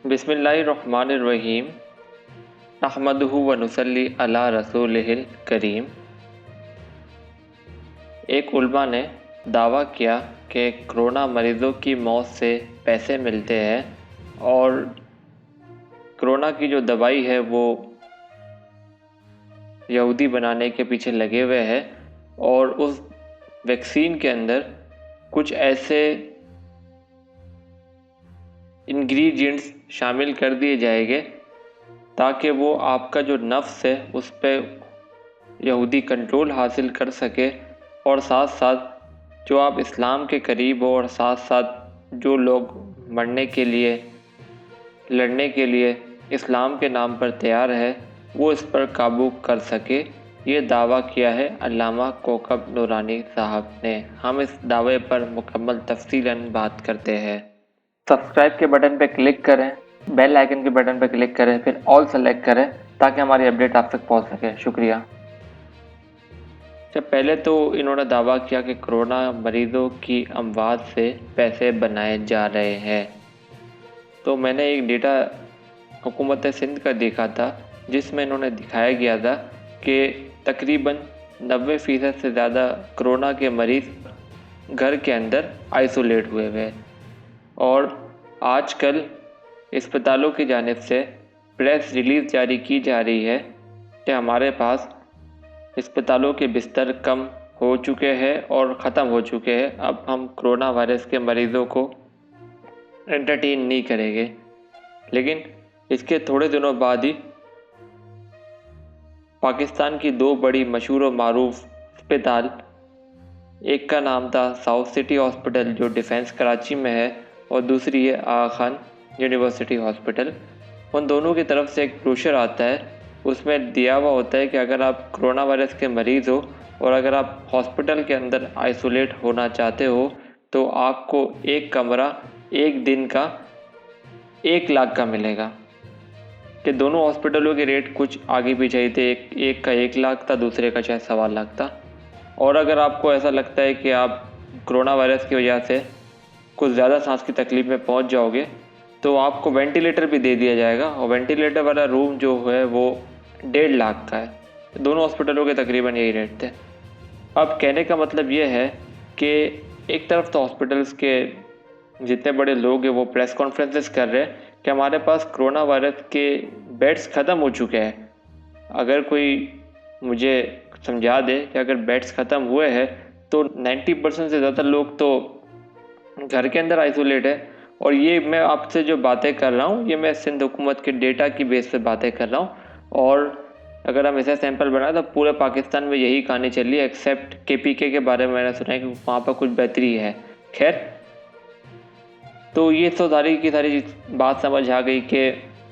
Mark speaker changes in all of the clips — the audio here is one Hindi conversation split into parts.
Speaker 1: बिस्मिल्लाहिर्रहमानिर्रहीम अहमदुहु व नुसल्ली अला रसूलिहिल करीम। एक उलमा ने दावा किया कि कोरोना मरीज़ों की मौत से पैसे मिलते हैं और कोरोना की जो दवाई है वो यहूदी बनाने के पीछे लगे हुए हैं और उस वैक्सीन के अंदर कुछ ऐसे इंग्रेडिएंट्स शामिल कर दिए जाएंगे ताकि वो आपका जो नफ्स है उस पर यहूदी कंट्रोल हासिल कर सके और साथ साथ जो आप इस्लाम के करीब हो और साथ साथ जो लोग मरने के लिए लड़ने के लिए इस्लाम के नाम पर तैयार है वो इस पर काबू कर सके। ये दावा किया है अल्लामा कोकब नूरानी साहब ने। हम इस दावे पर मुकम्मल तफसीलन बात करते हैं। सब्सक्राइब के बटन पर क्लिक करें, बेल आइकन के बटन पर क्लिक करें, फिर ऑल सेलेक्ट करें ताकि हमारी अपडेट आप तक पहुंच सके। शुक्रिया। जब पहले तो इन्होंने दावा किया कि कोरोना मरीज़ों की अमवात से पैसे बनाए जा रहे हैं, तो मैंने एक डेटा हुकूमत सिंध का देखा था जिसमें इन्होंने दिखाया गया था कि तकरीबन 90% से ज़्यादा कोरोना के मरीज़ घर के अंदर आइसोलेट हुए हुए हैं और आजकल अस्पतालों की जानिब से प्रेस रिलीज़ जारी की जा रही है कि हमारे पास अस्पतालों के बिस्तर कम हो चुके हैं और ख़त्म हो चुके हैं। अब हम कोरोना वायरस के मरीज़ों को एंटरटेन नहीं करेंगे। लेकिन इसके थोड़े दिनों बाद ही पाकिस्तान की दो बड़ी मशहूर और मारूफ अस्पताल, एक का नाम था साउथ सिटी हॉस्पिटल जो डिफेंस कराची में है और दूसरी है आगा खान यूनिवर्सिटी हॉस्पिटल, उन दोनों की तरफ से एक ब्रोशर आता है। उसमें दिया हुआ होता है कि अगर आप कोरोना वायरस के मरीज़ हो और अगर आप हॉस्पिटल के अंदर आइसोलेट होना चाहते हो तो आपको एक कमरा एक दिन का 1 लाख का मिलेगा। कि दोनों हॉस्पिटलों के रेट कुछ आगे पीछे ही थे, एक का 1 लाख था, दूसरे का शायद 1.25 लाख था। और अगर आपको ऐसा लगता है कि आप कोरोना वायरस की वजह से कुछ ज़्यादा सांस की तकलीफ में पहुंच जाओगे तो आपको वेंटिलेटर भी दे दिया जाएगा और वेंटिलेटर वाला रूम जो है वो 1.5 लाख का है। दोनों हॉस्पिटलों के तकरीबन यही रेट थे। अब कहने का मतलब ये है कि एक तरफ तो हॉस्पिटल्स के जितने बड़े लोग हैं वो प्रेस कॉन्फ्रेंसेस कर रहे हैं कि हमारे पास कोरोना वायरस के बेड्स ख़त्म हो चुके हैं। अगर कोई मुझे समझा दे कि अगर बेड्स ख़त्म हुए हैं तो 90% से ज़्यादा लोग तो घर के अंदर आइसोलेट है। और ये मैं आपसे जो बातें कर रहा हूँ ये मैं सिंध हुकूमत के डेटा की बेस पे बातें कर रहा हूँ और अगर हम ऐसा सैंपल बनाए तो पूरे पाकिस्तान में यही कहानी चल रही है एक्सेप्ट KPK के बारे में मैंने सुना है कि वहाँ पर कुछ बेहतरी है। खैर, तो ये तो सारी की सारी बात समझ आ गई कि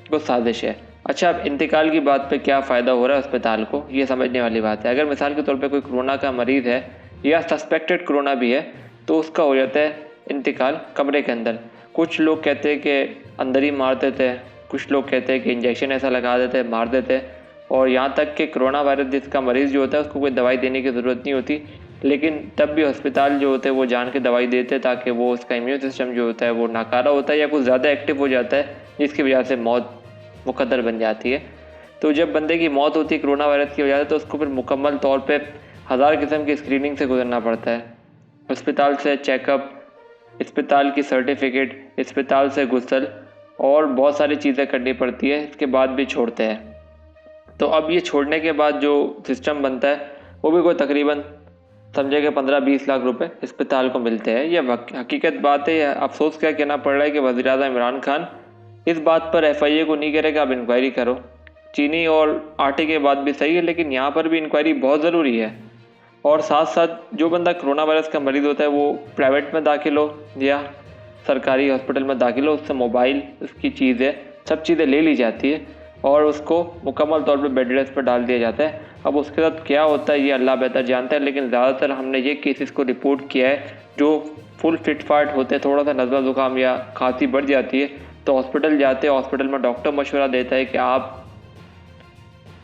Speaker 1: कुछ साजिश है। अच्छा, अब इंतकाल की बात पे क्या फ़ायदा हो रहा है अस्पताल को, ये समझने वाली बात है। अगर मिसाल के तौर पे कोई कोरोना का मरीज़ है या सस्पेक्टेड कोरोना भी है तो उसका हो जाता है इंतकाल कमरे के अंदर। कुछ लोग कहते हैं कि अंदर ही मार देते हैं, कुछ लोग कहते हैं कि इंजेक्शन ऐसा लगा देते हैं, मार देते हैं। और यहाँ तक कि कोरोना वायरस जिसका मरीज़ जो होता है उसको कोई दवाई देने की ज़रूरत नहीं होती, लेकिन तब भी अस्पताल जो होते हैं वो जान के दवाई देते हैं ताकि वो उसका इम्यून सिस्टम जो होता है वो नाकारा होता है या कुछ ज़्यादा एक्टिव हो जाता है जिसकी वजह से मौत मुकद्दर बन जाती है। तो जब बंदे की मौत होती है कोरोना वायरस की वजह से तो उसको फिर मुकम्मल तौर पर 1000 किस्म की स्क्रीनिंग से गुजरना पड़ता है। अस्पताल से चेकअप, अस्पताल की सर्टिफिकेट, अस्पताल से गुस्ल और बहुत सारी चीज़ें करनी पड़ती है। इसके बाद भी छोड़ते हैं। तो अब ये छोड़ने के बाद जो सिस्टम बनता है वो भी कोई तकरीबन समझे कि 15-20 लाख रुपए अस्पताल को मिलते हैं। यह हकीकत बात है। अफसोस क्या कहना पड़ रहा है कि वज़ीर-ए-आज़म इमरान खान इस बात पर FIA को नहीं कह रहे कि आप इंक्वायरी करो। चीनी और आटे के बाद भी सही है, लेकिन यहाँ पर भी इंक्वायरी बहुत ज़रूरी है। और साथ साथ जो बंदा कोरोना वायरस का मरीज़ होता है वो प्राइवेट में दाखिल हो या सरकारी हॉस्पिटल में दाखिल हो, उससे मोबाइल, उसकी चीज़ें, सब चीज़ें ले ली जाती है और उसको मुकम्मल तौर पे बेड रेस्ट पर डाल दिया जाता है। अब उसके साथ क्या होता है ये अल्लाह बेहतर जानता है, लेकिन ज़्यादातर हमने ये केसेस को रिपोर्ट किया है जो फुल फिट फाट होते हैं, थोड़ा सा नज़ला ज़ुकाम या खांसी बढ़ जाती है तो हॉस्पिटल जाते हैं। हॉस्पिटल में डॉक्टर मशवरा देता है कि आप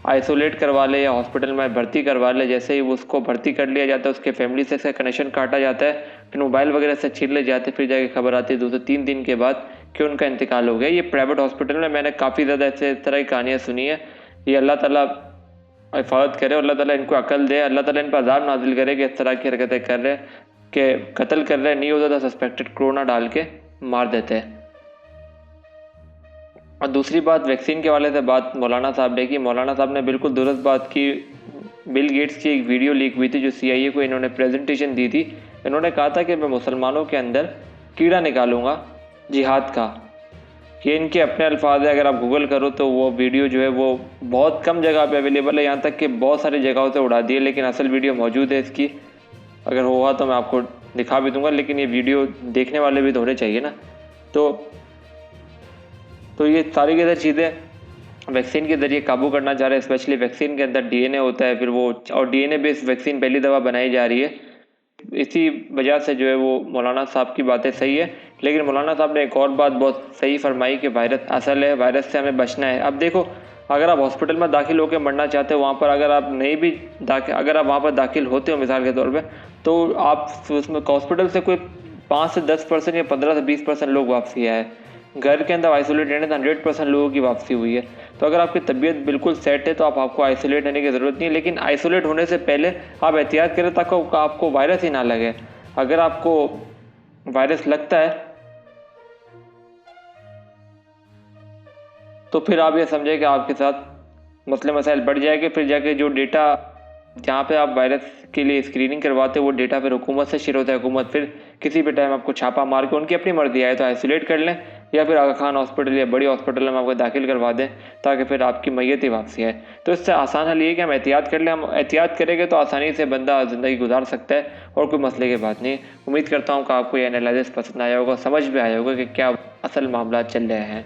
Speaker 1: आइसोलेट करवा ले या हॉस्पिटल में भर्ती करवा ले। जैसे ही उसको भर्ती कर लिया जाता है उसके फैमिली से इसका कनेक्शन काटा जाता है, फिर मोबाइल वगैरह से छीन ले जाते, फिर जाके खबर आती है 2 से 3 दिन के बाद कि उनका इंतकाल हो गया। ये प्राइवेट हॉस्पिटल में मैंने काफ़ी ज़्यादा ऐसे इस तरह की कहानियाँ सुनी है। ये अल्लाह ताला हिफाजत करे, अल्लाह ताला इनको अकल दे, अल्लाह ताला इन पर अज़ाब नाजिल करे कि इस तरह की हरकतें कर रहे हैं कि कत्ल कर रहे, नहीं होता था सस्पेक्टेड कोरोना डाल के मार देते हैं। और दूसरी बात वैक्सीन के वाले से बात मौलाना साहब ने की। मौलाना साहब ने बिल्कुल दुरुस्त बात की। बिल गेट्स की एक वीडियो लीक हुई थी जो CIA को इन्होंने प्रेजेंटेशन दी थी। इन्होंने कहा था कि मैं मुसलमानों के अंदर कीड़ा निकालूंगा जिहाद का। ये इनके अपने अल्फाज है, अगर आप गूगल करो तो वो वीडियो जो है वो बहुत कम जगह पे अवेलेबल है, यहाँ तक कि बहुत सारी जगहों से उड़ा दी है, लेकिन असल वीडियो मौजूद है इसकी। अगर हुआ तो मैं आपको दिखा भी दूंगा, लेकिन ये वीडियो देखने वाले भी तो होने चाहिए ना। तो ये सारी की सारी चीज़ें वैक्सीन के ज़रिए काबू करना चाह रहे हैं। स्पेशली वैक्सीन के अंदर DNA होता है, फिर वो और DNA बेस्ड वैक्सीन पहली दफ़ा बनाई जा रही है। इसी वजह से जो है वो मौलाना साहब की बातें सही है। लेकिन मौलाना साहब ने एक और बात बहुत सही फरमाई कि वायरस असल है, वायरस से हमें बचना है। अब देखो, अगर आप हॉस्पिटल में दाखिल होकर मरना चाहते हो, वहाँ पर अगर आप नहीं भी अगर आप वहाँ पर दाखिल होते हो मिसाल के तौर पर, तो आप उसमें हॉस्पिटल से कोई 5 से 10% या 15 से 20% लोग वापसी आए। घर के अंदर आइसोलेट रहने तो 100% लोगों की वापसी हुई है। तो अगर आपकी तबीयत बिल्कुल सेट है तो आपको आइसोलेट रहने की ज़रूरत नहीं है, लेकिन आइसोलेट होने से पहले आप एहतियात करें ताकि आपको वायरस ही ना लगे। अगर आपको वायरस लगता है तो फिर आप ये समझें कि आपके साथ मसले मसाइल बढ़ जाएंगे। फिर जाके जो डेटा जहाँ पे आप वायरस के लिए स्क्रीनिंग करवाते हो वो डेटा फिर हुकूमत से शेयर होता है। हुकूमत फिर किसी भी टाइम आपको छापा मार के उनकी अपनी मर्जी आए तो आइसोलेट कर लें, या फिर आगा खान हॉस्पिटल या बड़ी हॉस्पिटल में आपको दाखिल करवा दें ताकि फिर आपकी मैयत ही वापसी आए। तो इससे आसान हल ये है कि हम एहतियात कर लें। हम एहतियात करेंगे तो आसानी से बंदा ज़िंदगी गुजार सकता है और कोई मसले की बात नहीं। उम्मीद करता हूँ कि आपको ये एनालिसिस पसंद आया होगा, समझ में आया होगा कि क्या असल मामला चल रहे हैं।